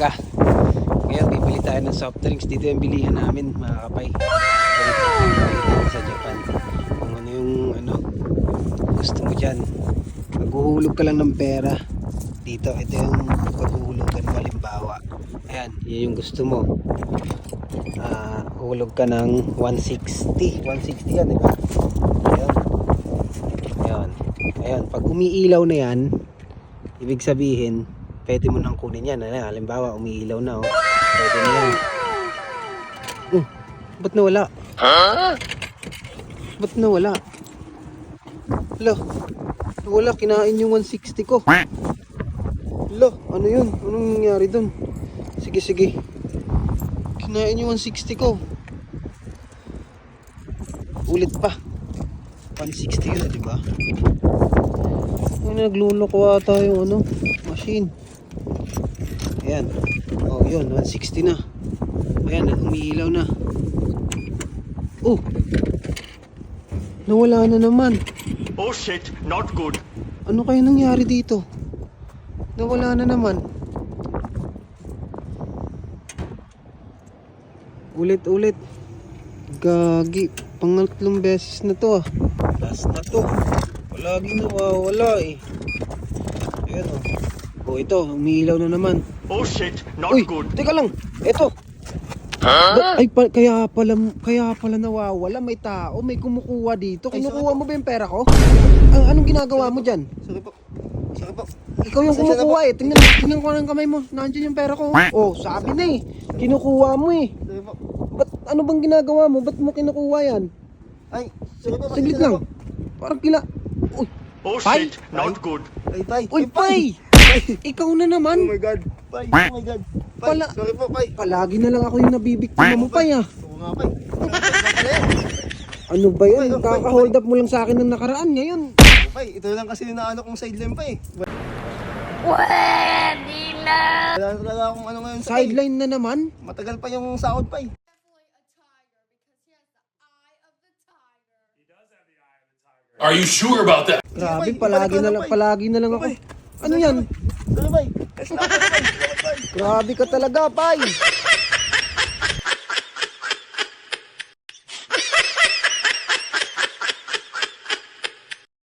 umaga. Ngayon bibili tayo ng soft drinks. Dito yung bilihan namin mga kapay. Dito sa Japan. Kung ano yung gusto mo dyan. Maghuhulog ka lang ng pera. Dito ito yung paghuhulugan mo, halimbawa. Ayan, yun yung gusto mo. Hulog ka ng 160. 160 yan, diba? Ayan. Ayan. Ayan, pag umiilaw na yan, ibig sabihin pwede mo nang kunin yan. Halimbawa umiilaw na, oh. Pwede na yan. Ba't nawala? Ba't nawala? Hala, nawala, kinain yung 160 ko. Hala, ano yun? Anong nangyari dun? Sige, sige. Kinain yung 160 ko. Ulit pa. 160 yun, diba? Nagluloko ata yung machine. Ayan. Oh, yun, 160 na. Ayan, umiilaw na. Oh. Nawala na naman. Oh shit, not good. Ano kaya nangyari dito? Nawala na naman. Ulit-ulit. Gagi. Pangatlong beses na to ah. Last na to. Palagi nawawala eh. Ayan oh. Oh, ito, umiilaw na naman. Oh shit, not Uy, good. teka lang. Ito. Ay, kaya pala nawawala. May tao, may kumukuha dito. Kinukuha mo ba yung pera ko? Anong ginagawa mo dyan? Sorry po. Sorry po. Ikaw yung kumukuha eh. Tingnan ko ng kamay mo. Nandiyan yung pera ko. Oh, sabi na eh. Kinukuha mo eh. Sorry po. Ba't ano bang ginagawa mo? Ba't mo kinukuha yan? Ay, sorry po. Saglit lang. Parang Uy, Oh Pai? shit, not good. Ay, Pai. Uy, Pai! Ikaw na Oh naman. my God. Pai, oh my God. Pai, sorry po, Pai. Palagi na lang ako yung nabibiktima mo, Pai ah. Oo nga, Pai. Ano ba yun? Kaka-hold up mo lang sa akin ng nakaraan ngayon. Oo, Pai, ito lang kasi yung naano kong sideline, Pai. Pwede na! Wala na talaga akong ano ngayon sa Pai. Sideline na naman. Matagal pa yung sahod, Pai. Are you sure about that? Grabe, Pai, ibalik na, Pai. palagi na lang ako. Pai. Ano yan? Sorry, Pai. Salamat, Pai. Salamat, Pai. Grabe ka talaga, Pai.